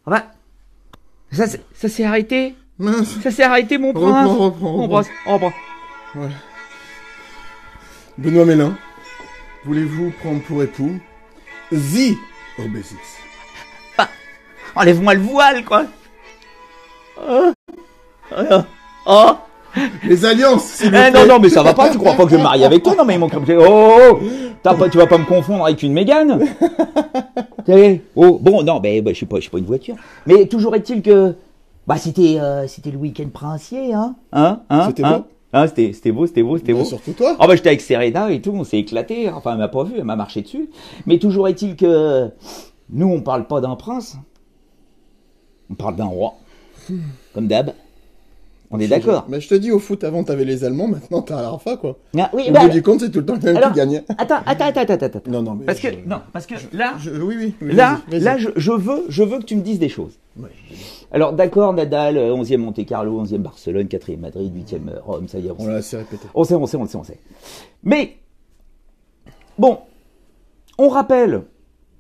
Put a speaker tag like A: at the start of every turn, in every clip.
A: Ah bah, ça s'est arrêté.
B: Mince.
A: Ça s'est arrêté, mon prince.
B: Reprends.
A: Embrasse.
B: Voilà. Benoît Mélin, voulez-vous prendre pour époux The Obésix?
A: Enlève-moi le voile, quoi. Oh.
B: Les alliances, s'il vous
A: Eh
B: plaît.
A: non, mais ça va pas, tu crois pas que je vais me marier avec toi? Non, mais il manque... tu vas pas me confondre avec une Mégane? Oh, bon, non, mais je suis pas une voiture. Mais toujours est-il que... Bah, c'était le week-end princier, hein?
B: C'était beau.
A: C'était beau.
B: Bah, surtout toi.
A: Oh, bah, j'étais avec Serena et tout, on s'est éclaté. Enfin, elle m'a pas vu, elle m'a marché dessus. Mais toujours est-il que... Nous, on parle pas d'un prince. On parle d'un roi. Comme d'hab. On est d'accord.
B: Mais je te dis, au foot, avant, t'avais les Allemands, maintenant, t'as Rafa, quoi.
A: Ah, oui,
B: Au bout du compte, c'est tout le temps le même qui gagnait.
A: Attends.
B: Non, mais...
A: Parce que là...
B: Oui.
A: Là,
B: vas-y.
A: je veux que tu me dises des choses.
B: Ouais.
A: Alors, d'accord, Nadal, 11e Monte-Carlo, 11e Barcelone, 4e Madrid, 8e Rome, ça y est,
B: On l'a assez répété.
A: on sait. Mais, bon, on rappelle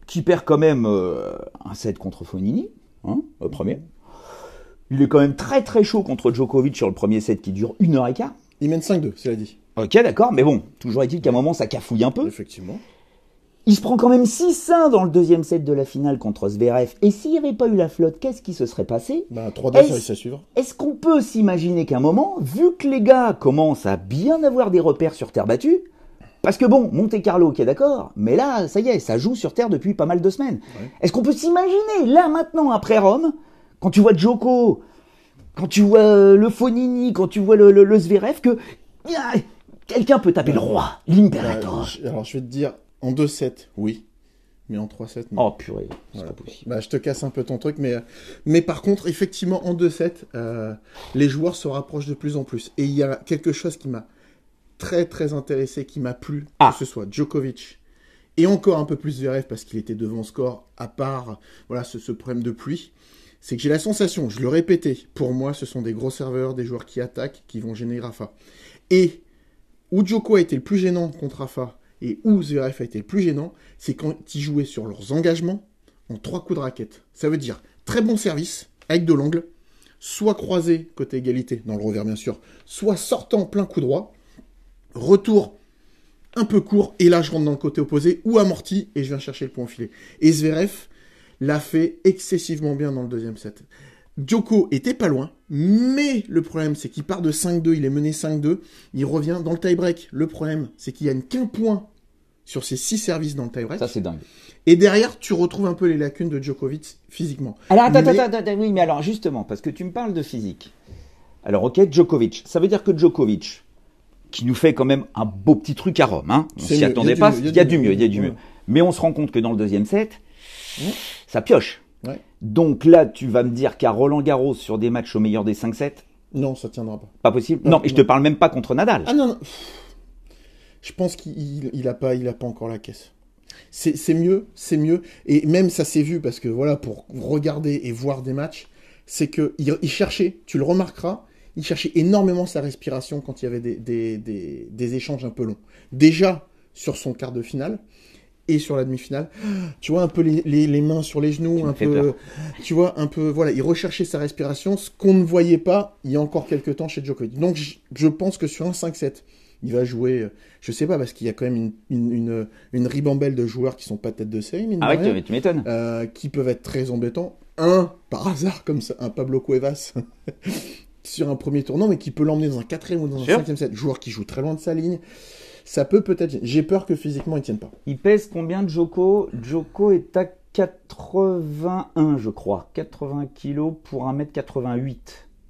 A: qu'il perd quand même un set contre Fognini, le premier. Il est quand même très très chaud contre Djokovic sur le premier set qui dure 1h15.
B: Il mène 5-2, cela dit.
A: Ok, d'accord, mais bon, toujours est-il qu'à un moment ça cafouille un peu.
B: Effectivement.
A: Il se prend quand même 6-1 dans le deuxième set de la finale contre Zverev. Et s'il n'y avait pas eu la flotte, qu'est-ce qui se serait passé?
B: 3-2 sur les à suivre.
A: Est-ce qu'on peut s'imaginer qu'à un moment, vu que les gars commencent à bien avoir des repères sur terre battue, parce que bon, Monte-Carlo, ok d'accord, mais là, ça y est, ça joue sur terre depuis pas mal de semaines.
B: Ouais.
A: Est-ce qu'on peut s'imaginer, là maintenant, après Rome, quand tu vois Djoko, quand tu vois le Fognini, quand tu vois le Zverev, que quelqu'un peut taper le roi, l'impérator.
B: Alors, je vais te dire, en 2-7, oui. Mais en 3-7, non.
A: Oh purée, c'est pas possible.
B: Je te casse un peu ton truc, mais par contre, effectivement, en 2-7, les joueurs se rapprochent de plus en plus. Et il y a quelque chose qui m'a très très intéressé, qui m'a plu, que ce soit Djokovic et encore un peu plus Zverev parce qu'il était devant score, à part ce problème de pluie. C'est que j'ai la sensation, je le répétais, pour moi, ce sont des gros serveurs, des joueurs qui attaquent, qui vont gêner Rafa. Et où Djoko a été le plus gênant contre Rafa, et où Zverev a été le plus gênant, c'est quand ils jouaient sur leurs engagements en 3 coups de raquette. Ça veut dire très bon service, avec de l'angle, soit croisé côté égalité, dans le revers bien sûr, soit sortant plein coup droit, retour un peu court, et là je rentre dans le côté opposé, ou amorti, et je viens chercher le point au filet. Et Zverev l'a fait excessivement bien dans le deuxième set. Djoko était pas loin, mais le problème c'est qu'il part de 5-2, il est mené 5-2, il revient dans le tie-break. Le problème c'est qu'il n'y a qu'un point sur ses 6 services dans le tie-break.
A: Ça c'est dingue.
B: Et derrière, tu retrouves un peu les lacunes de Djokovic physiquement.
A: Alors attends, oui, mais alors justement, parce que tu me parles de physique. Alors ok, Djokovic, ça veut dire que Djokovic, qui nous fait quand même un beau petit truc à Rome, on s'y attendait pas, il y a du mieux. Mais on se rend compte que dans le deuxième set, ça pioche.
B: Ouais.
A: Donc là, tu vas me dire qu'à Roland-Garros, sur des matchs au meilleur des 5-7,
B: non, ça tiendra pas.
A: Pas possible. Non, et je te parle même pas contre Nadal.
B: Ah non. Je pense qu'il a pas encore la caisse. C'est mieux. Et même ça s'est vu parce que pour regarder et voir des matchs, c'est que il cherchait, tu le remarqueras, il cherchait énormément sa respiration quand il y avait des échanges un peu longs. Déjà sur son quart de finale. Et sur la demi-finale, tu vois un peu les mains sur les genoux, un peu, tu vois un peu, il recherchait sa respiration, ce qu'on ne voyait pas il y a encore quelques temps chez Djokovic. Donc je pense que sur un 5-7, il va jouer, je sais pas, parce qu'il y a quand même une ribambelle de joueurs qui sont pas tête de série, mine de rien,
A: tu m'étonnes.
B: qui peuvent être très embêtants. Par hasard comme ça, un Pablo Cuevas sur un premier tournant, mais qui peut l'emmener dans un 4e ou dans un 5e set. Joueur qui joue très loin de sa ligne. Ça peut peut-être... J'ai peur que physiquement, ils tiennent pas.
A: Il pèse combien, Djoko? Djoko est à 81, je crois. 80 kilos pour 1m88.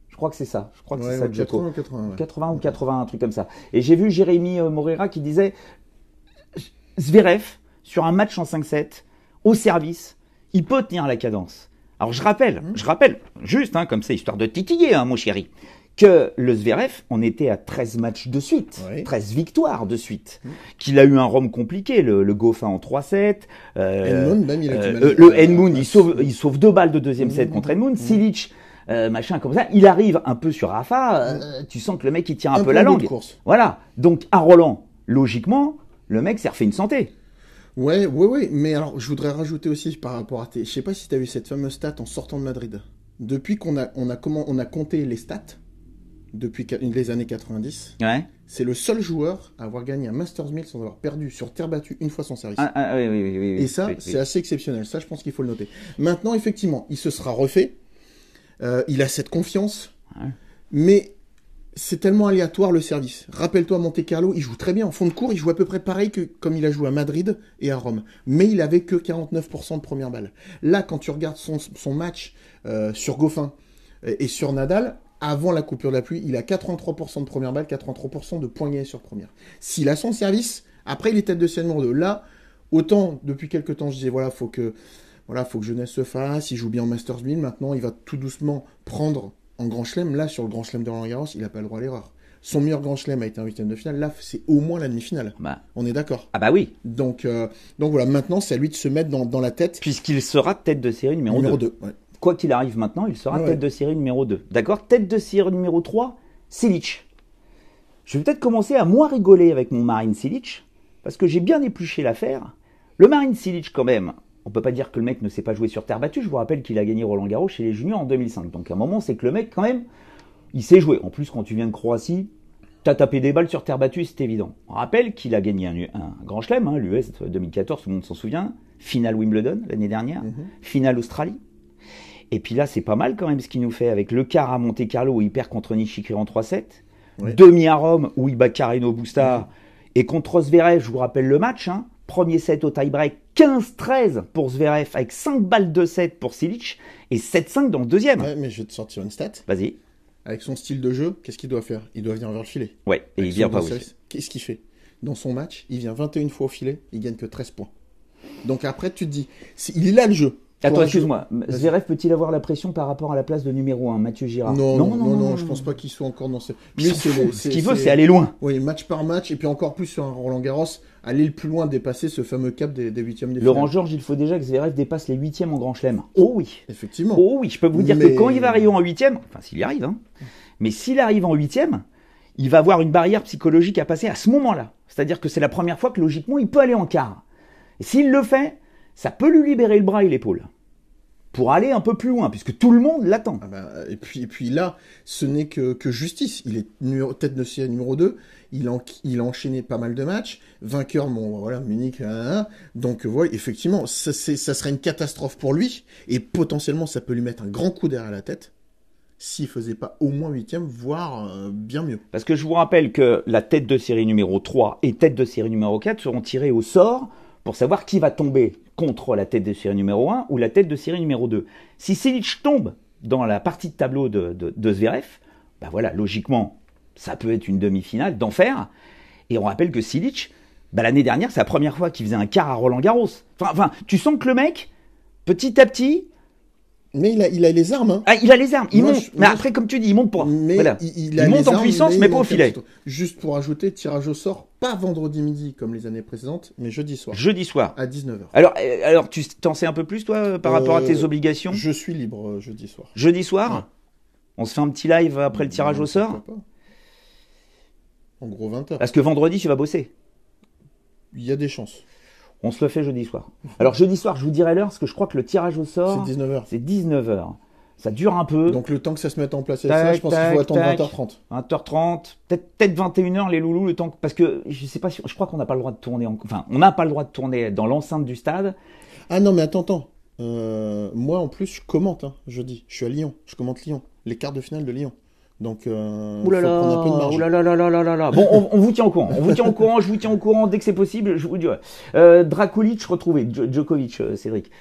A: Je crois que c'est ça. Je crois que c'est ça, Djoko. 80 ou 80, un truc comme ça. Et j'ai vu Jérémy Moreira qui disait Zverev, sur un match en 5-7, au service, il peut tenir la cadence. Alors je rappelle, juste, comme ça, histoire de titiller, mon chéri, que le Zverev, on était à 13 matchs de suite, 13 victoires de suite, qu'il a eu un Rome compliqué, le Goffin en 3-7,
B: Edmund, même, il a du mal.
A: le Edmund, il sauve 2 balles de deuxième set contre Edmund, Silic, machin comme ça, il arrive un peu sur Rafa, tu sens que le mec il tient un peu la langue. Voilà, donc à Roland, logiquement, le mec s'est refait une santé.
B: Ouais. Mais alors, je voudrais rajouter aussi par rapport à je sais pas si tu as vu cette fameuse stat en sortant de Madrid. Depuis qu'on a compté les stats, depuis les années 90, c'est le seul joueur à avoir gagné un Masters 1000 sans avoir perdu sur terre battue une fois son service.
A: Oui.
B: Et ça, c'est assez exceptionnel. Ça, je pense qu'il faut le noter. Maintenant, effectivement, il se sera refait. Il a cette confiance. Mais c'est tellement aléatoire le service. Rappelle-toi, Monte Carlo, il joue très bien. En fond de cours, il joue à peu près pareil que comme il a joué à Madrid et à Rome. Mais il avait que 49% de première balle. Là, quand tu regardes son match sur Goffin et sur Nadal, avant la coupure de la pluie, il a 83% de première balle, 83% de poignet sur première. S'il a son service, après il est tête de série numéro 2. Là, autant depuis quelques temps, je disais faut que Jeunesse se fasse, il joue bien en Masters 1000. Maintenant, il va tout doucement prendre en Grand Chelem. Là, sur le Grand Chelem de Roland-Garros, il n'a pas le droit à l'erreur. Son meilleur Grand Chelem a été un 8e de finale. Là, c'est au moins la demi-finale. On est d'accord.
A: Ah bah oui.
B: Donc voilà, maintenant, c'est à lui de se mettre dans la tête.
A: Puisqu'il sera tête de série numéro 2.
B: Ouais.
A: Quoi qu'il arrive maintenant, il sera tête de série numéro 2. D'accord ? Tête de série numéro 3, Cilic. Je vais peut-être commencer à moins rigoler avec mon Marin Cilic, parce que j'ai bien épluché l'affaire. Le Marin Cilic, quand même, on peut pas dire que le mec ne sait pas jouer sur terre battue. Je vous rappelle qu'il a gagné Roland-Garros chez les juniors en 2005. Donc à un moment, c'est que le mec, quand même, il sait jouer. En plus, quand tu viens de Croatie, t'as tapé des balles sur terre battue, c'est évident. On rappelle qu'il a gagné un grand chelem, l'US 2014, tout le monde s'en souvient. Finale Wimbledon l'année dernière, finale Australie. Et puis là, c'est pas mal quand même ce qu'il nous fait avec le quart à Monte Carlo où il perd contre Nishikori en 3-7, demi à Rome où il bat Carreno Busta, et contre Zverev, je vous rappelle le match, premier set au tie-break, 15-13 pour Zverev avec 5 balles de 7 pour Cilic et 7-5 dans le deuxième.
B: Ouais, mais je vais te sortir une stat.
A: Vas-y.
B: Avec son style de jeu, qu'est-ce qu'il doit faire ? Il doit venir vers le filet.
A: Ouais, et il vient pas aussi.
B: Qu'est-ce qu'il fait ? Dans son match, il vient 21 fois au filet, il gagne que 13 points. Donc après, tu te dis, il est là le jeu.
A: Attends, excuse-moi. Zverev peut-il avoir la pression par rapport à la place de numéro 1, Mathieu Girard ?
B: Non, je pense pas qu'il soit encore dans ce...
A: Ce qu'il veut, c'est aller loin.
B: Oui, match par match, et puis encore plus sur un Roland-Garros, aller le plus loin, dépasser ce fameux cap des huitièmes des finales.
A: Laurent Georges, il faut déjà que Zverev dépasse les huitièmes en Grand Chelem. Oh oui.
B: Effectivement.
A: Oh oui, je peux vous dire que quand il va arriver en huitième, enfin s'il y arrive, mais s'il arrive en huitième, il va avoir une barrière psychologique à passer à ce moment-là. C'est-à-dire que c'est la première fois que logiquement, il peut aller en quart. Et s'il le fait, ça peut lui libérer le bras et l'épaule pour aller un peu plus loin, puisque tout le monde l'attend.
B: Et puis là, ce n'est que justice. Il est tête de série numéro 2, il a enchaîné pas mal de matchs, vainqueur, Munich, donc effectivement, ça serait une catastrophe pour lui, et potentiellement, ça peut lui mettre un grand coup derrière la tête, s'il faisait pas au moins 8e, voire bien mieux.
A: Parce que je vous rappelle que la tête de série numéro 3 et tête de série numéro 4 seront tirées au sort pour savoir qui va tomber contre la tête de série numéro 1 ou la tête de série numéro 2. Si Cilic tombe dans la partie de tableau de Zverev, logiquement, ça peut être une demi-finale d'enfer. Et on rappelle que Cilic, l'année dernière, c'est la première fois qu'il faisait un quart à Roland-Garros. Enfin, tu sens que le mec, petit à petit...
B: Mais il a les armes.
A: Il a les armes. Il monte. Mais après, comme tu dis, il monte pas. Il monte en puissance, mais pas au filet.
B: Juste pour ajouter, tirage au sort, pas vendredi midi comme les années précédentes, mais jeudi soir.
A: Jeudi soir.
B: À 19h.
A: Alors tu t'en sais un peu plus, toi, par rapport à tes obligations ?
B: Je suis libre jeudi soir.
A: Jeudi soir ? Ouais. On se fait un petit live après le tirage au sort ?
B: En gros, 20h.
A: Parce que vendredi, tu vas bosser.
B: Il y a des chances.
A: On se le fait jeudi soir. Alors jeudi soir, je vous dirai l'heure, parce que je crois que le tirage au sort...
B: C'est 19h.
A: C'est 19h. Ça dure un peu.
B: Donc le temps que ça se mette en place, je pense qu'il faut attendre 20h30.
A: 20h30, peut-être 21h les loulous, le temps... Parce que je sais pas, je crois qu'on n'a pas le droit de tourner... Enfin, on n'a pas le droit de tourner dans l'enceinte du stade.
B: Ah non, mais attends. Moi, en plus, je commente jeudi. Je suis à Lyon. Je commente Lyon. Les quarts de finale de Lyon. Donc, faut prendre un peu de marge.
A: Oulala. Bon, on vous tient au courant. Je vous tiens au courant dès que c'est possible. Je vous dirai. Drakulic retrouvé. Djokovic, Cédric.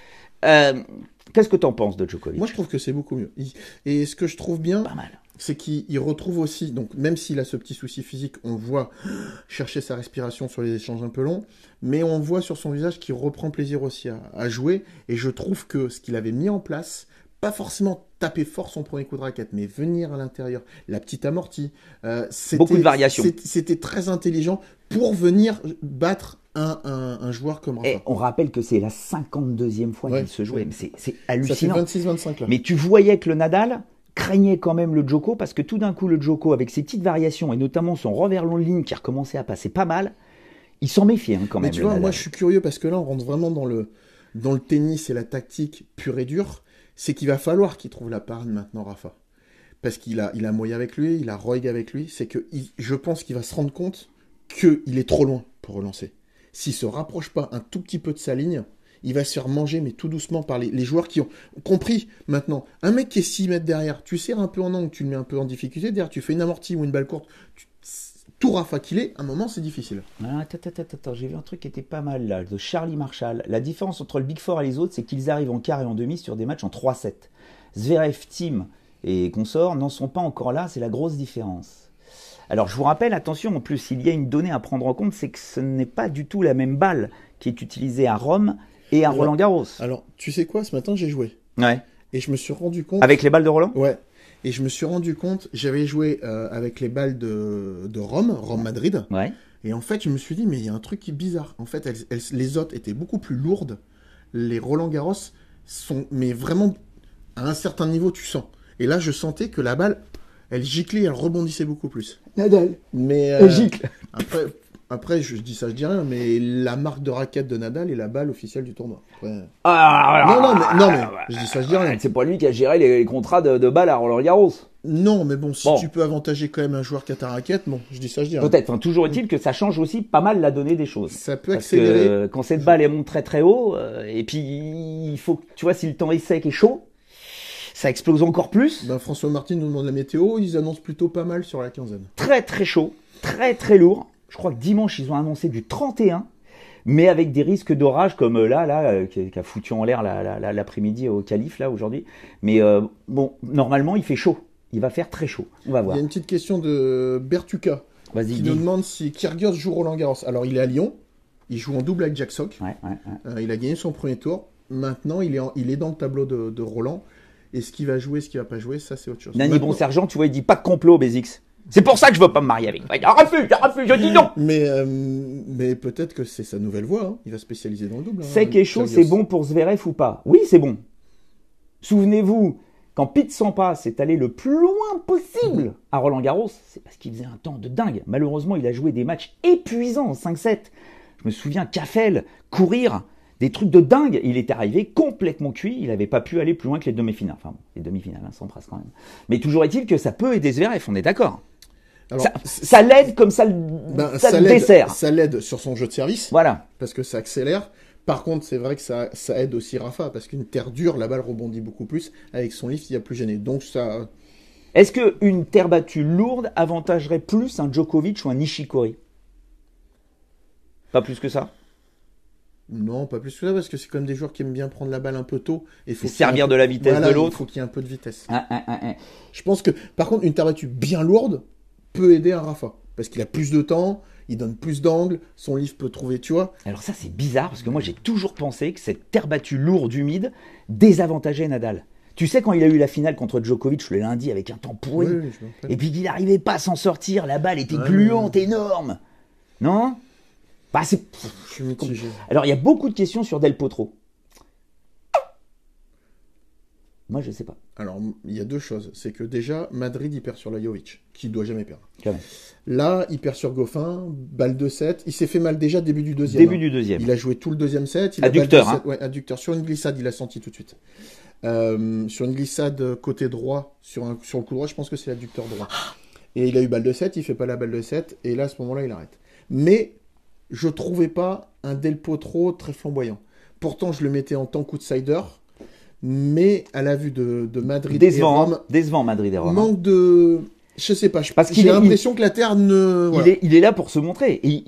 A: Qu'est-ce que t'en penses de Djokovic ?
B: Moi, je trouve que c'est beaucoup mieux. Et ce que je trouve bien,
A: pas mal,
B: c'est qu'il retrouve aussi, donc même s'il a ce petit souci physique, on voit chercher sa respiration sur les échanges un peu longs, mais on voit sur son visage qu'il reprend plaisir aussi à jouer. Et je trouve que ce qu'il avait mis en place, pas forcément taper fort son premier coup de raquette, mais venir à l'intérieur, la petite amortie.
A: Beaucoup de variations.
B: C'était très intelligent pour venir battre un joueur comme Rafa.
A: Et on rappelle que c'est la 52e fois qu'il se jouait. Mais c'est hallucinant.
B: Ça fait 26-25 là.
A: Mais tu voyais que le Nadal craignait quand même le Djoko, parce que tout d'un coup, le Djoko, avec ses petites variations, et notamment son revers long de ligne qui recommençait à passer pas mal, il s'en méfie quand même.
B: Mais tu vois, moi je suis curieux parce que là on rentre vraiment dans le tennis et la tactique pure et dure. C'est qu'il va falloir qu'il trouve la parade maintenant, Rafa. Parce qu'il a Moya avec lui, il a Roig avec lui. C'est que je pense qu'il va se rendre compte qu'il est trop loin pour relancer. S'il se rapproche pas un tout petit peu de sa ligne, il va se faire manger, mais tout doucement, par les joueurs qui ont compris maintenant. Un mec qui est 6 mètres derrière, tu serres un peu en angle, tu le mets un peu en difficulté, derrière tu fais une amortie ou une balle courte, tout Rafa qu'il est, à un moment c'est difficile.
A: Attends, j'ai vu un truc qui était pas mal là, de Charlie Marshall. La différence entre le Big Four et les autres, c'est qu'ils arrivent en quart et en demi sur des matchs en 3-7. Zverev, Thiem et consorts n'en sont pas encore là, c'est la grosse différence. Alors je vous rappelle, attention, en plus, il y a une donnée à prendre en compte, c'est que ce n'est pas du tout la même balle qui est utilisée à Rome et à Roland-Garros.
B: Alors, tu sais quoi, ce matin j'ai joué.
A: Ouais.
B: Et je me suis rendu compte...
A: Avec les balles de Roland ?
B: Ouais. Et je me suis rendu compte, j'avais joué avec les balles de Rome-Madrid.
A: Ouais.
B: Et en fait, je me suis dit, mais il y a un truc qui est bizarre. En fait, les autres étaient beaucoup plus lourdes. Les Roland-Garros sont, mais vraiment, à un certain niveau, tu sens. Et là, je sentais que la balle, elle giclait, elle rebondissait beaucoup plus.
A: Nadal.
B: Mais
A: elle gicle.
B: Après, je dis ça, je dis rien, mais la marque de raquette de Nadal est la balle officielle du tournoi. Après... Non, mais je dis ça, je dis rien.
A: C'est pas lui qui a géré les contrats de balles à Roland-Garros.
B: Non, mais bon, si tu peux avantager quand même un joueur qui a ta raquette, bon, je dis ça, je dis rien.
A: Peut-être. Enfin, toujours est-il que ça change aussi pas mal la donnée des choses.
B: Ça peut accélérer.
A: Que, quand cette balle elle monte très très haut, et puis il faut que, tu vois, si le temps est sec et chaud, ça explose encore plus.
B: Ben, François Martin nous demande la météo, ils annoncent plutôt pas mal sur la quinzaine.
A: Très très chaud, très très lourd. Je crois que dimanche, ils ont annoncé du 31, mais avec des risques d'orage comme là qui a foutu en l'air l'après-midi au Calife, là, aujourd'hui. Mais bon, normalement, il fait chaud. Il va faire très chaud. On va voir.
B: Il y a une petite question de Bertuca qui nous demande si Kyrgios joue Roland-Garros. Alors, il est à Lyon. Il joue en double avec Jack Sock.
A: Ouais.
B: Il a gagné son premier tour. Maintenant, il est dans le tableau de Roland. Et ce qu'il va jouer, ce qu'il va pas jouer, ça, c'est autre chose.
A: Nani Bon-Sergent, tu vois, il dit pas de complot, Bézix. C'est pour ça que je veux pas me marier avec. Il refuse, je dis non.
B: Mais peut-être que c'est sa nouvelle voie. Hein. Il va spécialiser dans le double.
A: Sec et chaud, c'est bon pour Zverev ou pas? Oui, c'est bon. Souvenez-vous, quand Pete Sampras est allé le plus loin possible à Roland-Garros, c'est parce qu'il faisait un temps de dingue. Malheureusement, il a joué des matchs épuisants en 5-7. Je me souviens, Caffel, courir, des trucs de dingue. Il est arrivé complètement cuit. Il n'avait pas pu aller plus loin que les demi-finales. Enfin, bon, les demi-finales, Sampras quand même. Mais toujours est-il que ça peut aider Zverev, on est d'accord. Alors, ça l'aide comme ça le dessert.
B: Ça l'aide sur son jeu de service.
A: Voilà.
B: Parce que ça accélère. Par contre, c'est vrai que ça aide aussi Rafa. Parce qu'une terre dure, la balle rebondit beaucoup plus. Avec son lift, il n'y a plus gêné. Donc ça...
A: Est-ce qu'une terre battue lourde avantagerait plus un Djokovic ou un Nishikori? Pas plus que ça?
B: Non, pas plus que ça, parce que c'est quand même des joueurs qui aiment bien prendre la balle un peu tôt. Et faut
A: servir de la vitesse de l'autre.
B: Il faut qu'il y ait un peu de vitesse. Je pense que, par contre, une terre battue bien lourde peut aider un Rafa. Parce qu'il a plus de temps, il donne plus d'angles, son livre peut trouver, tu vois.
A: Alors ça, c'est bizarre, parce que moi, j'ai toujours pensé que cette terre battue lourde, humide, désavantageait Nadal. Tu sais, quand il a eu la finale contre Djokovic le lundi avec un temps pourri, et puis qu'il n'arrivait pas à s'en sortir, la balle était gluante, énorme. Non ? Bah, je
B: suis mitigé.
A: Alors, il y a beaucoup de questions sur Del Potro. Moi, je sais pas.
B: Alors, il y a deux choses. C'est que déjà, Madrid, il perd sur Lajovic, qui ne doit jamais perdre.
A: Jamais.
B: Là, il perd sur Goffin, balle de 7. Il s'est fait mal déjà début du deuxième. Il a joué tout le deuxième set.
A: Adducteur.
B: Ouais, adducteur. Sur une glissade, il a senti tout de suite. Sur une glissade côté droit, sur le coup droit, je pense que c'est l'adducteur droit. Et il a eu balle de 7, il fait pas la balle de 7. Et là, à ce moment-là, il arrête. Mais je trouvais pas un Del Potro très flamboyant. Pourtant, je le mettais en tant qu'outsider. Mais à la vue de Madrid et Rome...
A: Décevant, Madrid et Rome.
B: Manque de... Je sais pas, j'ai l'impression que la Terre ne...
A: Voilà. Il est là pour se montrer. Et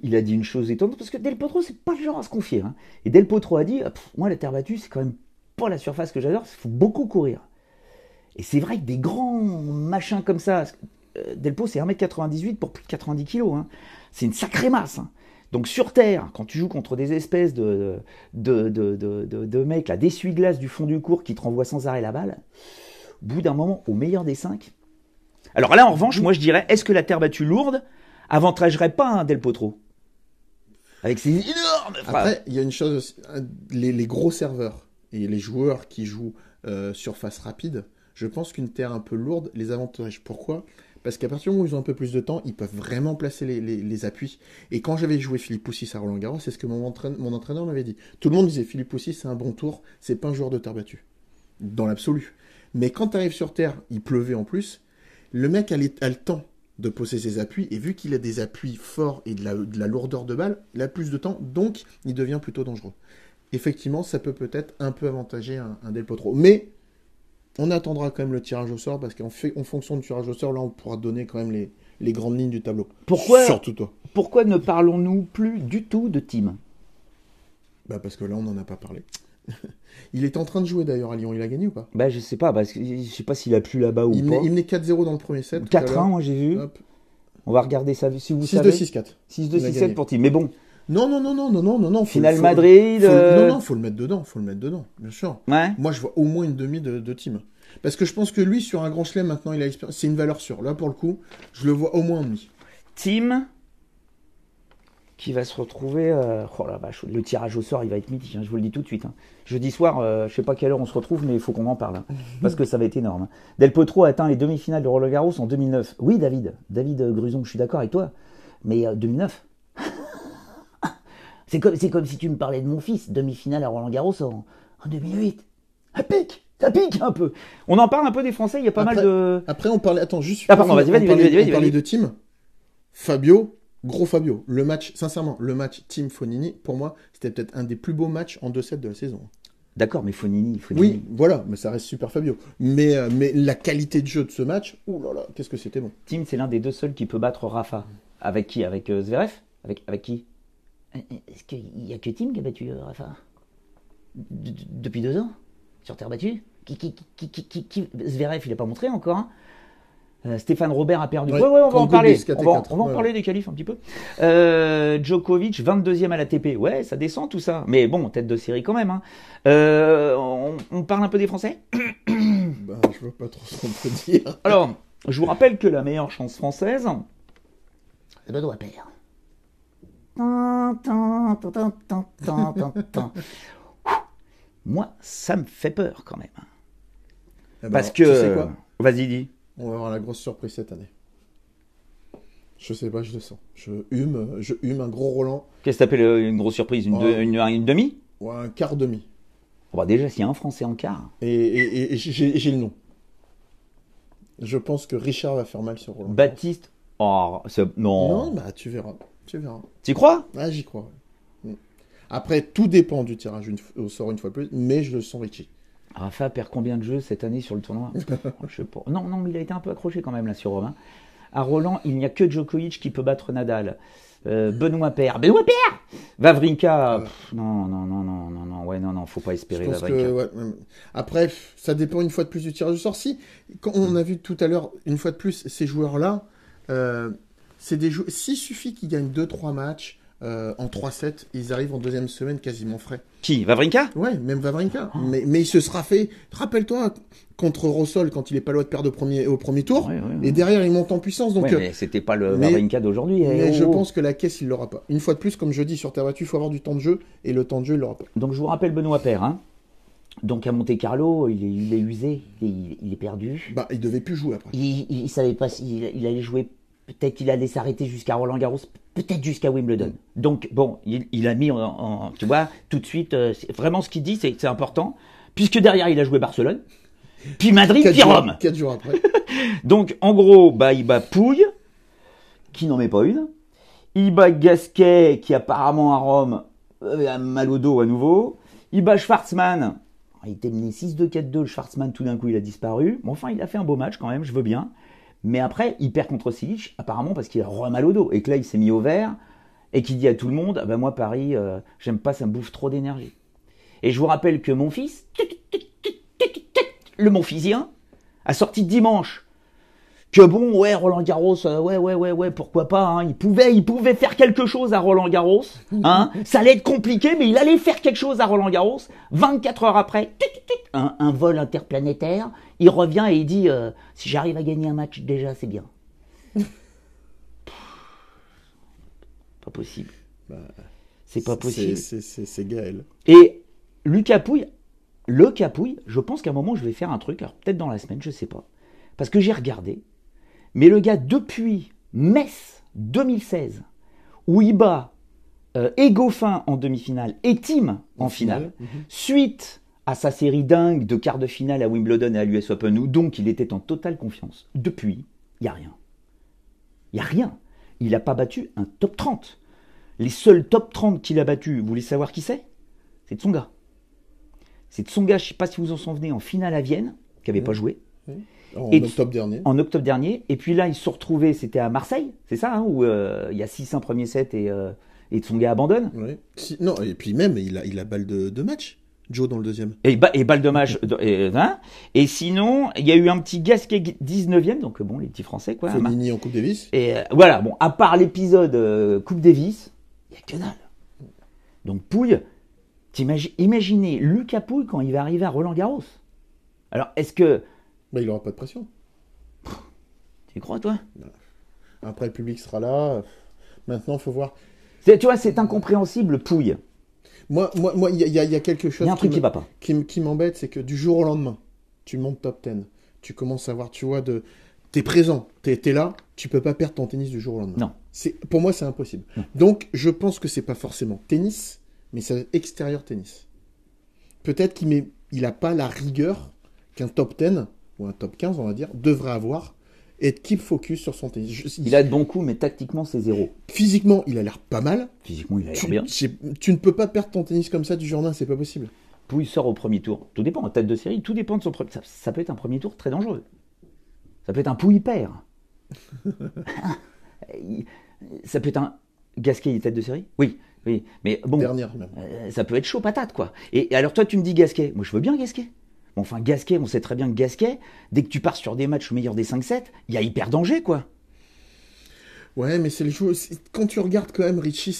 A: il a dit une chose étonnante, parce que Del Potro, c'est pas le genre à se confier. Hein. Et Del Potro a dit, moi, la terre battue, c'est quand même pas la surface que j'adore, il faut beaucoup courir. Et c'est vrai que des grands machins comme ça... Del Potro, c'est 1m98 pour plus de 90 kg. Hein. C'est une sacrée masse. Hein. Donc sur Terre, quand tu joues contre des espèces de mecs, là, d'essuie-glace du fond du court qui te renvoient sans arrêt la balle, au bout d'un moment, au meilleur des 5. Alors là, en revanche, moi je dirais, est-ce que la terre battue lourde avantagerait pas un Del Potro? Avec ses énormes frappes.
B: Après, il y a une chose aussi, les gros serveurs et les joueurs qui jouent surface rapide, je pense qu'une terre un peu lourde les avantage. Pourquoi ? Parce qu'à partir du moment où ils ont un peu plus de temps, ils peuvent vraiment placer les appuis. Et quand j'avais joué Philippe Poussis à Roland-Garros, c'est ce que mon entraîneur m'avait dit. Tout le monde disait Philippe Poussis, c'est un bon tour, c'est pas un joueur de terre battue. Dans l'absolu. Mais quand tu arrives sur terre, il pleuvait en plus, le mec a le temps de poser ses appuis, et vu qu'il a des appuis forts et de la lourdeur de balle, il a plus de temps, donc il devient plutôt dangereux. Effectivement, ça peut peut-être un peu avantager un Del Potro. Mais on attendra quand même le tirage au sort, parce qu'en fonction du tirage au sort, là, on pourra donner quand même les grandes lignes du tableau. Surtout toi.
A: Pourquoi ne parlons-nous plus du tout de Thiem ?
B: Parce que là, on n'en a pas parlé. Il est en train de jouer d'ailleurs à Lyon, il a gagné ou pas ?
A: Je sais pas, parce que je sais pas s'il a plu là-bas ou pas.
B: Il menait 4-0 dans le premier set.
A: 4-1, moi j'ai vu. Hop. On va regarder ça, si vous
B: 6-2,
A: savez.
B: 6-4.
A: 6-2, 6-7 pour Thiem, mais bon.
B: Non.
A: Finale Madrid.
B: Non, faut le mettre dedans, bien sûr.
A: Ouais.
B: Moi, je vois au moins une demi de Thiem. Parce que je pense que lui, sur un grand chelem, maintenant, il a l'expérience. C'est une valeur sûre. Là, pour le coup, je le vois au moins en demi.
A: Thiem, qui va se retrouver... oh la vache, le tirage au sort, il va être mythique, je vous le dis tout de suite. Jeudi soir, je sais pas quelle heure on se retrouve, mais il faut qu'on en parle. Parce que ça va être énorme. Del Potro a atteint les demi-finales de Roland-Garros en 2009. Oui, David Gruson, je suis d'accord avec toi. Mais 2009 c'est comme si tu me parlais de mon fils, demi-finale à Roland-Garros en 2008. Ça pique un peu. On en parle un peu des Français, il y a pas mal de...
B: Après, on parlait... Attends, juste...
A: Ah pardon, vas-y.
B: On parlait de Thiem. Fabio, gros Fabio. Le match Thiem Fognini, pour moi, c'était peut-être un des plus beaux matchs en 2-7 de la saison.
A: D'accord, mais Fognini.
B: Oui, voilà, mais ça reste super Fabio. Mais la qualité de jeu de ce match, ouh là là, qu'est-ce que c'était bon.
A: Thiem, c'est l'un des deux seuls qui peut battre Rafa. Avec qui ? Avec Zverev ? Avec qui ? Est-ce qu'il n'y a que Thiem qui a battu Rafa depuis 2 ans sur terre battue ? Zverev, il n'a pas montré encore. Hein. Stéphane Robert a perdu. Ouais, on va en parler. On va en parler des qualifs un petit peu. Djokovic, 22e à l'ATP. Ouais, ça descend tout ça. Mais bon, tête de série quand même. Hein. On parle un peu des Français ?
B: Je vois pas trop ce qu'on peut dire.
A: Alors, je vous rappelle que la meilleure chance française, c'est Benoît Paire. Moi, ça me fait peur quand même. Parce que...
B: Tu sais quoi ?
A: Vas-y, dis.
B: On va avoir la grosse surprise cette année. Je sais pas, je le sens. Je hume un gros Roland.
A: Qu'est-ce que t'appelles une grosse surprise ? Une demi ?
B: Ouais, un quart demi.
A: Déjà, s'il y a un Français en quart.
B: Et j'ai le nom. Je pense que Richard va faire mal sur Roland.
A: Baptiste. Oh, non.
B: Non, tu verras.
A: Tu y crois ?
B: Ah, j'y crois. Ouais. Après, tout dépend du tirage au sort une fois de plus, mais je le sens Richie.
A: Rafa perd combien de jeux cette année sur le tournoi ? Je sais pas. Non, mais il a été un peu accroché quand même là sur Romain. À Roland, il n'y a que Djokovic qui peut battre Nadal. Benoît Paire, Wawrinka. Non, faut pas espérer Wawrinka.
B: Après, ça dépend une fois de plus du tirage au sort. Si, quand on a vu tout à l'heure, une fois de plus, ces joueurs-là, c'est des joueurs. S'il suffit qu'ils gagnent 2-3 matchs en 3-7, ils arrivent en deuxième semaine quasiment frais.
A: Qui ? Wawrinka ?
B: Ouais, même Wawrinka. Mais il se sera fait. Rappelle-toi, contre Rossol, quand il est pas loin de perdre au premier tour, et derrière il monte en puissance. Donc,
A: mais c'était pas le Wawrinka d'aujourd'hui.
B: Mais je pense que la caisse, il l'aura pas. Une fois de plus, comme je dis, sur terre battue, il faut avoir du temps de jeu, et le temps de jeu, il l'aura pas.
A: Donc je vous rappelle Benoît Paire. Hein. Donc à Monte-Carlo, il est usé, il est perdu.
B: Il devait plus jouer après.
A: Il savait pas s'il allait jouer. Peut-être qu'il allait s'arrêter jusqu'à Roland-Garros, peut-être jusqu'à Wimbledon. Donc, bon, il a mis tu vois, tout de suite, vraiment ce qu'il dit, c'est important, puisque derrière, il a joué Barcelone, puis Madrid, puis Rome.
B: 4 jours après.
A: Donc, en gros, il bat Pouille, qui n'en met pas une. Il bat Gasquet, qui apparemment à Rome a mal au dos à nouveau. Il bat Schwartzmann. Il était mené 6-2, 4-2. Le Schwartzmann, tout d'un coup, il a disparu. Bon, enfin, il a fait un beau match quand même, je veux bien. Mais après, il perd contre Cilic, apparemment parce qu'il a mal au dos. Et que là, il s'est mis au vert et qu'il dit à tout le monde, moi, Paris, j'aime pas, ça me bouffe trop d'énergie. Et je vous rappelle que mon fils, le Montfisien, a sorti dimanche que Roland-Garros, pourquoi pas, hein, il pouvait faire quelque chose à Roland-Garros, hein, ça allait être compliqué, mais il allait faire quelque chose à Roland-Garros. 24 heures après, un vol interplanétaire, il revient et il dit si j'arrive à gagner un match déjà, c'est bien. Pas possible. C'est pas possible.
B: C'est Gaël.
A: Et Lucas Pouille, je pense qu'à un moment je vais faire un truc, alors peut-être dans la semaine, je sais pas, parce que j'ai regardé. Mais le gars, depuis Metz 2016, où il bat Égofin en demi-finale et Thiem en finale, suite à sa série dingue de quart de finale à Wimbledon et à l'US Open, où donc il était en totale confiance. Depuis, il n'y a rien. Il n'y a rien. Il n'a pas battu un top 30. Les seuls top 30 qu'il a battus, vous voulez savoir qui c'est? C'est Tsonga. C'est Tsonga, je ne sais pas si vous en souvenez, en finale à Vienne, qui n'avait pas joué.
B: En octobre dernier.
A: En octobre dernier. Et puis là, ils se sont retrouvés, c'était à Marseille, c'est ça, hein, où il y a 6-1 premier set et Tsonga abandonne.
B: Oui. Non, et puis même, il a balle de match, Joe, dans le deuxième.
A: Et balle de match. Et sinon, il y a eu un petit Gasquet 19e, donc bon, les petits Français, quoi.
B: Fognini en Coupe Davis.
A: Et voilà, bon, à part l'épisode Coupe Davis, il n'y a que dalle. Donc Pouille, imaginez Lucas Pouille quand il va arriver à Roland-Garros. Alors, est-ce que...
B: il n'aura pas de pression.
A: Tu crois, toi?
B: Après, le public sera là. Maintenant, il faut voir.
A: Tu vois, c'est incompréhensible, Pouille.
B: Moi, il y a quelque chose.
A: Il y a un truc qui va pas.
B: Qui m'embête, c'est que du jour au lendemain, tu montes top 10. Tu commences à voir, tu vois, t'es présent, t'es là, tu peux pas perdre ton tennis du jour au lendemain.
A: Non.
B: Pour moi, c'est impossible. Non. Donc, je pense que c'est pas forcément tennis, mais c'est extérieur tennis. Peut-être qu'il a pas la rigueur qu'un top 10, ou un top 15, on va dire, devrait avoir, et keep focus sur son tennis.
A: Il a de bons coups, mais tactiquement, c'est zéro.
B: Physiquement, il a l'air pas mal.
A: Physiquement, il a l'air bien.
B: Tu ne peux pas perdre ton tennis comme ça du jour au lendemain, c'est pas possible.
A: Pouille sort au premier tour. Tout dépend, en tête de série, tout dépend de son premier... Ça peut être un premier tour très dangereux. Ça peut être un Pouille père. Ça peut être un... Gasquet, tête de série? Oui. Mais bon...
B: Dernière, même.
A: Ça peut être chaud patate, quoi. Et alors toi, tu me dis Gasquet. Moi, je veux bien Gasquet. Bon, enfin, Gasquet, on sait très bien que Gasquet, dès que tu pars sur des matchs au meilleur des 5-7, il y a hyper danger, quoi. Ouais,
B: mais c'est le jeu... Quand tu regardes quand même, Richie,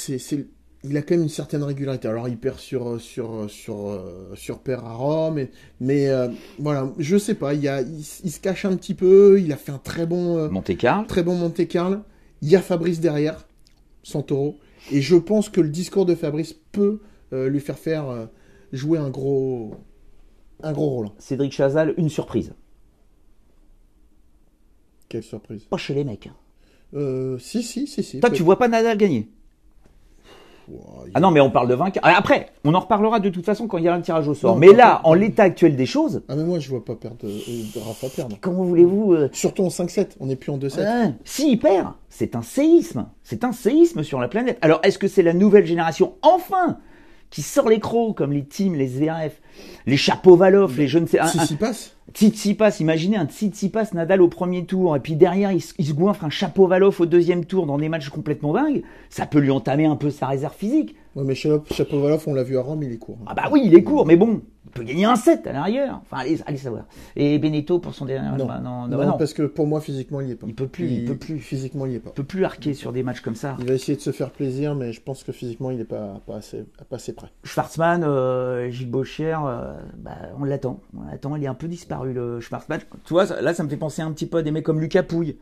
B: il a quand même une certaine régularité. Alors, il perd sur paire à Rome, mais voilà, je sais pas, il se cache un petit peu, il a fait un très bon...
A: Monte-Carlo.
B: Très bon Monte-Carlo. Il y a Fabrice derrière, Santoro, et je pense que le discours de Fabrice peut lui faire jouer un gros rôle.
A: Cédric Chazal, une surprise.
B: Quelle surprise?
A: Pas chez les mecs.
B: Si.
A: Toi, tu vois pas Nadal gagner? Ah non, mais on parle de vainqueur. Après, on en reparlera de toute façon quand il y aura un tirage au sort. Non, mais là, en l'état actuel des choses...
B: Ah mais moi, je vois pas perdre Rafa perdre.
A: Comment voulez-vous...
B: Surtout en 5-7, on n'est plus en 2-7.
A: S'il perd, c'est un séisme. C'est un séisme sur la planète. Alors, est-ce que c'est la nouvelle génération, enfin, qui sort les crocs, comme les Thiem, les Zverev, les Shapovalov, les jeunes... Tsitsipas, imaginez un Tsitsipas Nadal au premier tour, et puis derrière il se goinfre un Shapovalov au deuxième tour dans des matchs complètement dingues, ça peut lui entamer un peu sa réserve physique.
B: Ouais, mais Shapovalov, on l'a vu à Rome, il est court.
A: Ah bah oui, il est court, mais bon, il peut gagner un set à l'arrière. Enfin, allez savoir. Et Benetto pour son dernier...
B: Non, parce que pour moi, physiquement, il n'y est pas.
A: Il peut plus.
B: Physiquement, il n'y est pas.
A: Il peut plus arquer sur des matchs comme ça.
B: Il va essayer de se faire plaisir, mais je pense que physiquement, il n'est pas assez prêt.
A: Schwartzmann, Gilles Bocher, on l'attend. Il est un peu disparu, le Schwartzmann. Tu vois, là, ça me fait penser un petit peu à des mecs comme Lucas Pouille.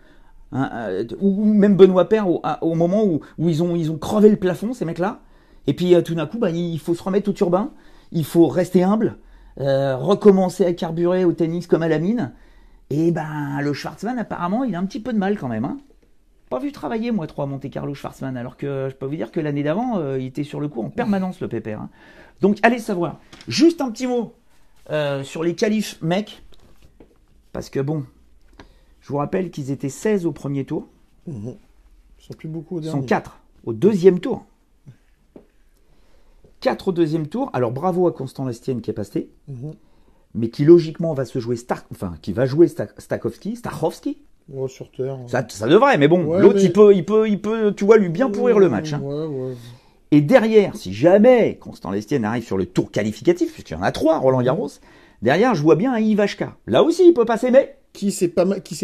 A: Ou même Benoît Paire, au moment où ils ont crevé le plafond, ces mecs-là. Et puis tout d'un coup, il faut se remettre au turbin, il faut rester humble, recommencer à carburer au tennis comme à la mine. Et le Schwartzmann, apparemment, il a un petit peu de mal quand même. Hein. Pas vu travailler, moi, trop à Monte-Carlo Schwartzmann, alors que je peux vous dire que l'année d'avant, il était sur le coup en permanence, le pépère. Hein. Donc, allez savoir. Juste un petit mot sur les qualifs mecs, parce que bon, je vous rappelle qu'ils étaient 16 au premier tour.
B: Ils sont plus beaucoup au dernier.
A: Ils sont 4 au deuxième tour. 4 au deuxième tour. Alors bravo à Constant Lestienne qui est passé, mais qui logiquement va se jouer Stachowski.
B: Oh, sur terre.
A: Ça devrait, mais bon, l'autre il peut, tu vois, lui bien pourrir le match. Hein.
B: Ouais.
A: Et derrière, si jamais Constant Lestienne arrive sur le tour qualificatif, puisqu'il y en a 3, Roland Garros, derrière je vois bien un Ivashka. Là aussi il peut passer, mais
B: qui s'est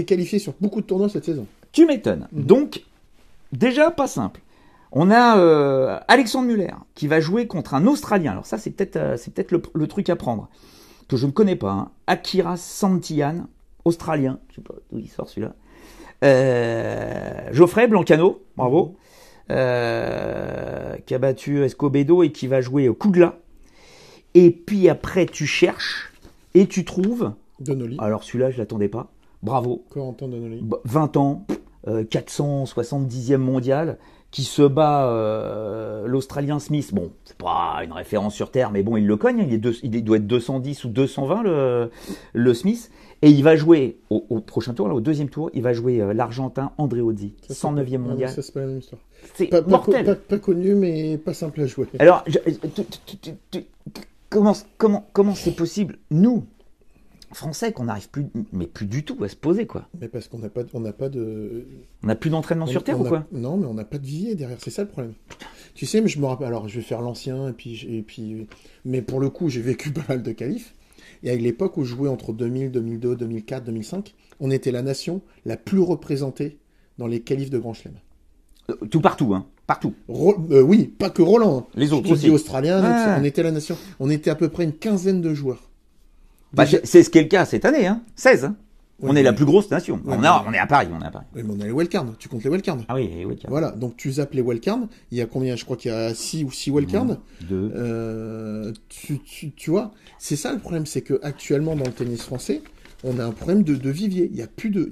B: qualifié sur beaucoup de tournois cette saison.
A: Tu m'étonnes. Donc déjà pas simple. On a Alexandre Muller qui va jouer contre un Australien. Alors ça, c'est peut-être le truc à prendre, que je ne connais pas. Hein. Akira Santillan, Australien. Je ne sais pas d'où il sort celui-là. Geoffrey Blancano, bravo. Qui a battu Escobedo et qui va jouer Kugla. Et puis après, tu cherches et tu trouves...
B: Donnelly.
A: Alors celui-là, je ne l'attendais pas. bravo.
B: Corentin Donnelly.
A: 20 ans, 470e mondial, qui se bat l'Australien Smith. Bon, c'est pas une référence sur Terre, mais bon, il le cogne. Il doit être 210 ou 220, le Smith. Et il va jouer, au prochain tour, là, au deuxième tour, il va jouer l'Argentin André Ozzi, 109e mondial.
B: Ça, c'est pas la même histoire.
A: C'est mortel.
B: Pas connu, mais pas simple à jouer.
A: Alors, comment c'est possible, nous, Français, qu'on n'arrive plus, mais plus du tout à se poser, quoi.
B: Mais parce qu'on n'a pas de...
A: On n'a plus d'entraînement sur Terre ou quoi?
B: Non, mais on n'a pas de vivier derrière, c'est ça le problème. Tu sais, mais je me rappelle, alors je vais faire l'ancien, mais pour le coup, j'ai vécu pas mal de qualifs. Et à l'époque où je jouais entre 2000, 2002, 2004, 2005, on était la nation la plus représentée dans les qualifs de Grand Chelem.
A: Tout partout, hein. Partout.
B: Oui, pas que Roland.
A: Les autres
B: je te
A: aussi.
B: dis australiens, on était la nation. On était à peu près une quinzaine de joueurs.
A: Bah, c'est ce qui est le cas cette année, hein. 16, hein.
B: Oui,
A: on est la plus grosse nation.
B: Oui,
A: on est à Paris,
B: Oui, mais on a les wildcards. Tu comptes les wildcards.
A: Ah oui, les wildcards.
B: Voilà, donc tu zappes les wildcards. Il y a combien? Je crois qu'il y a 6 wildcards.
A: 2.
B: Tu vois, c'est ça le problème, c'est que actuellement dans le tennis français, on a un problème de vivier.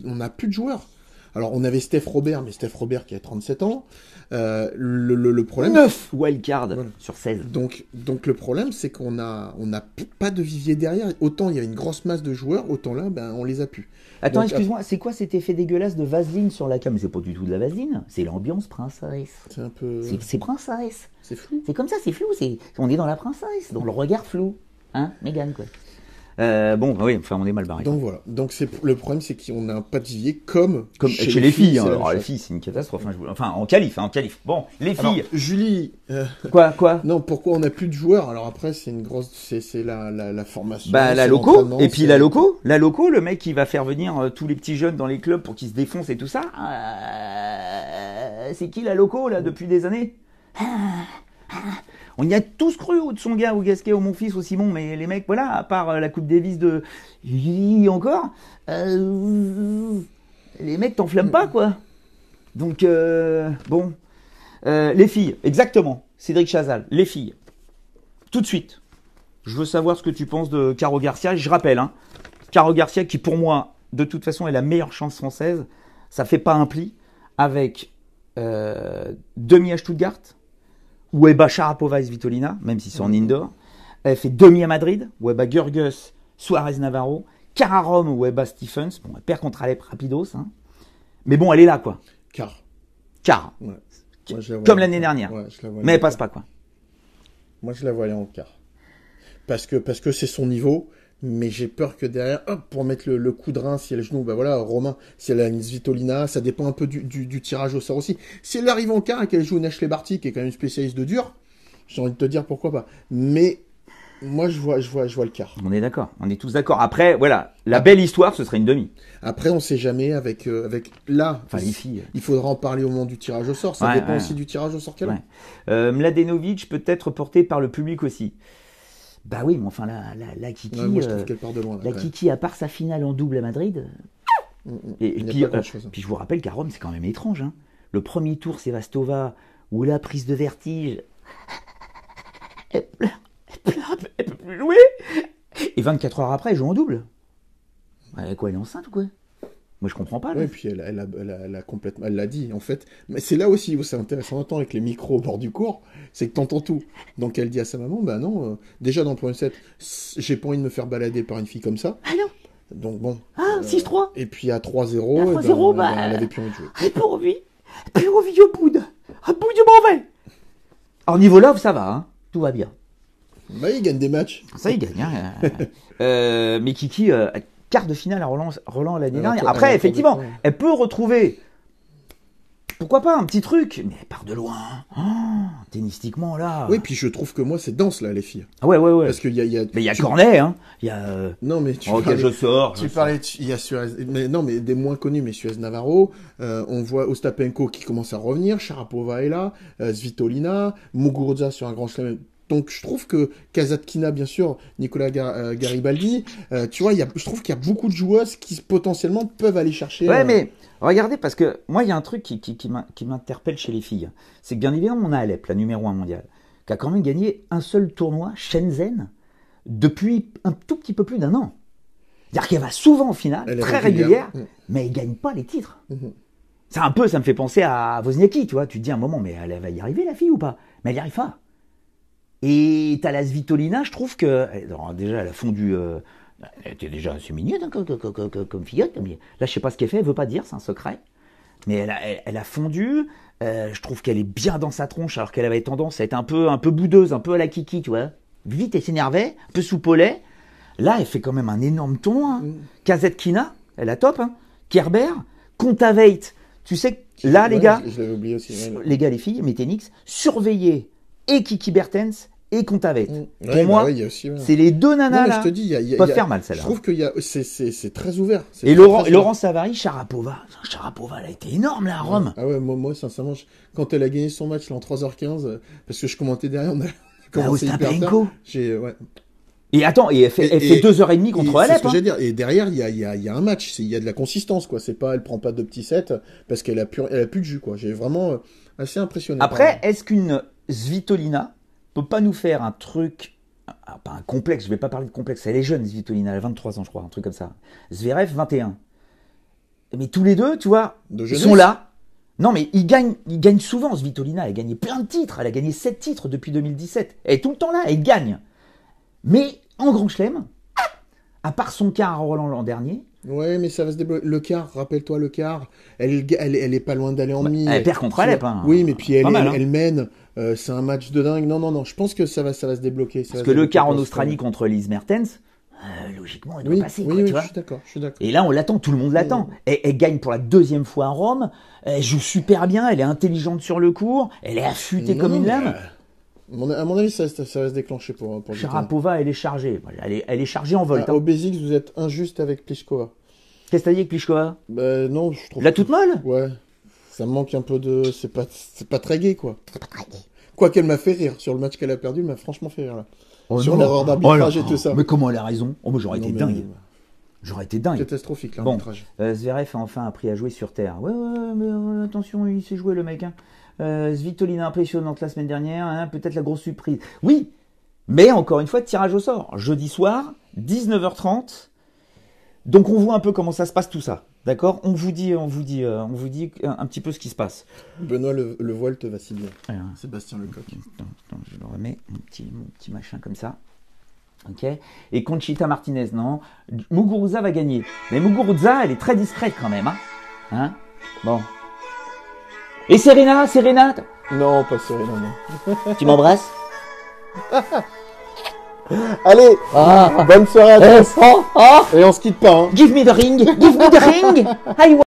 B: On n'a plus de joueurs. Alors on avait Steph Robert, mais Steph Robert qui a 37 ans. Le problème...
A: 9 wildcards sur 16.
B: Donc le problème, c'est qu'on n'a pas de vivier derrière. Autant il y a une grosse masse de joueurs, autant là, on les a plus.
A: Attends, excuse-moi, c'est quoi cet effet dégueulasse de vaseline sur la cam? Mais c'est pas du tout de la vaseline, c'est l'ambiance princesse.
B: C'est un peu...
A: C'est princesse.
B: C'est flou.
A: C'est comme ça, c'est flou. On est dans la princesse, dans le regard flou. Hein, Mégane, quoi. Bon, oui, enfin, on est mal barré.
B: Donc voilà. Donc le problème, c'est qu'on n'a pas de vivier comme
A: chez les filles. Alors les filles, c'est une catastrophe. Enfin, en qualif. Bon, les filles.
B: Alors, Julie.
A: Quoi?
B: Non, pourquoi on n'a plus de joueurs? Alors après, c'est une grosse, c'est la formation.
A: Bah la loco. Et puis la loco, le mec qui va faire venir tous les petits jeunes dans les clubs pour qu'ils se défoncent et tout ça. C'est qui la loco là depuis des années? On y a tous cru au Tsonga, au Gasquet, au Monfils, au Simon, mais les mecs, voilà, à part la Coupe Davis de encore, les mecs t'enflamment pas, quoi. Donc, bon. Les filles, exactement. Cédric Chazal, les filles. Tout de suite. Je veux savoir ce que tu penses de Caro Garcia. Je rappelle, hein, Caro Garcia, qui pour moi, de toute façon, est la meilleure chance française. Ça fait pas un pli. Avec demi à Stuttgart, où elle bat Sharapova et Svitolina, même si c'est en indoor. Elle fait demi à Madrid, où elle bat Gurgus, Suarez Navarro. Quart à Rome, où elle bat Stephens. Bon, elle perd contre Alep rapidos. Hein. Mais bon, elle est là, quoi.
B: Quart.
A: Ouais. Comme l'année dernière.
B: Ouais,
A: mais elle passe pas, quoi.
B: Moi, je la voyais en quart. Parce que c'est son niveau. Mais j'ai peur que derrière, hop, pour mettre le coup de rein, si elle genou, Romain, si elle a une Svitolina, ça dépend un peu du tirage au sort aussi. Si elle arrive en quart et qu'elle joue une Ashley Barty, qui est quand même une spécialiste de dur, j'ai envie de te dire pourquoi pas. Mais moi, je vois le quart.
A: On est d'accord, on est tous d'accord. Après, voilà, la belle histoire, ce serait une demi.
B: Après, on sait jamais avec là.
A: Enfin, les filles.
B: Il faudra en parler au moment du tirage au sort. Ça dépend aussi du tirage au sort qu'elle
A: a. Mladenovic peut être porté par le public aussi. Bah oui, mais enfin, la Kiki,
B: moi, je trouve qu'elle part de loin, là,
A: Kiki, à part sa finale en double à Madrid, et puis je vous rappelle qu'à Rome, c'est quand même étrange. Hein. Le premier tour, c'est Vastova, où la prise de vertige, elle pleure, elle peut plus jouer. Et 24 heures après, elle joue en double. Quoi, elle est enceinte ou quoi? Moi, je comprends pas.
B: Oui, et puis elle a complètement, elle l'a dit, en fait. Mais c'est là aussi où c'est intéressant d'entendre avec les micros au bord du cours, c'est que t'entends tout. Donc elle dit à sa maman, non, déjà dans le premier set, j'ai pas envie de me faire balader par une fille comme ça.
A: Ah non.
B: Donc bon.
A: 6-3.
B: Et puis à 3-0, elle avait plus envie de jouer.
A: Elle plus envie au bout du brevet. Alors niveau love, ça va, hein. Tout va bien.
B: Bah, il gagne des matchs.
A: Ça, il gagne. Hein. Mais Kiki, quart de finale à Roland l'année dernière. Après, effectivement, elle peut retrouver, pourquoi pas, un petit truc, mais elle part de loin. Tennistiquement, là.
B: Oui, puis je trouve que moi, c'est dense, là, les filles.
A: Ah ouais.
B: Parce qu'il y a...
A: Mais il y a Cornet, hein. Il y a...
B: Non, mais tu
A: parlais... je sors.
B: Tu parlais... Il y a Suarez... Mais non, mais des moins connus, mais Suez Navarro. On voit Ostapenko qui commence à revenir. Sharapova est là. Svitolina. Muguruza sur un grand chelem. Donc je trouve que Kasatkina, bien sûr, Nicolas Garibaldi, tu vois, je trouve qu'il y a beaucoup de joueuses qui potentiellement peuvent aller chercher...
A: Ouais, mais regardez, parce que moi, il y a un truc qui m'interpelle chez les filles. C'est que bien évidemment, on a Alep, la numéro 1 mondiale, qui a quand même gagné un seul tournoi, Shenzhen, depuis un tout petit peu plus d'un an. C'est-à-dire qu'elle va souvent en finale, très régulière, mais elle gagne pas les titres. C'est un peu, ça me fait penser à Wozniacki, tu vois. Tu te dis à un moment, mais elle va y arriver, la fille, ou pas? Mais elle n'y arrive pas. Et t'as la Svitolina, je trouve que... Alors, déjà, elle a fondu... elle était déjà assez mignonne hein, comme fillette. Mais là, je sais pas ce qu'elle fait, elle veut pas dire, c'est un secret. Mais elle a fondu. Je trouve qu'elle est bien dans sa tronche, alors qu'elle avait tendance à être un peu boudeuse, un peu à la kiki, tu vois. Vite, elle s'énervait, un peu soupolait. Là, elle fait quand même un énorme ton. Hein. Kazetkina, elle a top. Hein. Kerber, Kontaveit. Tu sais que là, les gars,
B: je l'avais oublié aussi,
A: les gars, les filles, Méténix, surveillez et Kiki Bertens et Kontaveit. Pour moi, c'est les deux nanas là peuvent faire mal, celle-là.
B: Je trouve que c'est très ouvert.
A: Et Laurent Savary, Sharapova. Sharapova, elle a été énorme là à Rome.
B: Ah ouais, moi sincèrement, quand elle a gagné son match là en 3h15, parce que je commentais derrière, on a commencé hyper tard.
A: Et attends, et elle fait 2h30 contre Alep.
B: C'est ce que j'allais dire. Et derrière, il y a un match. Il y a de la consistance, quoi. C'est pas, elle prend pas de petits sets parce qu'elle a plus de jus, quoi. J'ai vraiment assez impressionné.
A: Après, est-ce qu'une Svitolina peut pas nous faire un truc, pas un complexe, je vais pas parler de complexe. Elle est jeune, Svitolina, elle a 23 ans, je crois, un truc comme ça. Zverev, 21. Mais tous les deux, tu vois, ils sont là. Non, mais ils gagnent souvent, Svitolina. Elle a gagné plein de titres. Elle a gagné 7 titres depuis 2017. Elle est tout le temps là, elle gagne. Mais en Grand Chelem, à part son quart à Roland l'an dernier.
B: Ouais, mais ça va se débloquer. Le quart, rappelle-toi le quart. Elle est pas loin d'aller en demi.
A: Elle perd contre Alep. Hein.
B: Oui, mais puis elle mène. C'est un match de dingue. Non. Je pense que ça va se débloquer.
A: Parce que le quart en Australie contre Lise Mertens, logiquement, elle doit passer.
B: Oui,
A: tu vois.
B: je suis d'accord.
A: Et là, on l'attend. Tout le monde l'attend. Elle gagne pour la 2e fois à Rome. Elle joue super bien. Elle est intelligente sur le court. Elle est affûtée comme une lame.
B: À mon avis, ça va se déclencher pour
A: Sharapova, elle est chargée. Elle est chargée en volt.
B: Au Basics, vous êtes injuste avec Pliskova.
A: Qu'est-ce que t'as dit avec Pliskova?
B: Non, je trouve.
A: La toute molle?
B: Ouais. Ça me manque un peu de. C'est pas très gai, quoi. C'est pas très gai. Quoi qu'elle m'a fait rire. Sur le match qu'elle a perdu, elle m'a franchement fait rire, là. Sur l'erreur d'arbitrage et tout ça.
A: Mais comment elle a raison? Moi, j'aurais été dingue. J'aurais été dingue.
B: Catastrophique, l'arbitrage.
A: Zverev a enfin appris à jouer sur terre. Ouais, mais attention, il sait jouer, le mec, hein. Svitolina impressionnante la semaine dernière, hein, peut-être la grosse surprise. Oui, mais encore une fois, tirage au sort. Jeudi soir, 19h30. Donc on voit un peu comment ça se passe tout ça. D'accord ? On vous dit un petit peu ce qui se passe.
B: Benoît le voile te va si bien.
A: Alors,
B: Sébastien Lecoq.
A: Attends, je le remets, mon petit machin comme ça. Ok. Et Conchita Martinez, non. Muguruza va gagner. Mais Muguruza, elle est très discrète quand même. Hein ? Bon. Et Serena?
B: Non, pas Serena, non.
A: Tu m'embrasses?
B: Allez, bonne soirée à tous. Et on se quitte pas. Hein.
A: Give me the ring.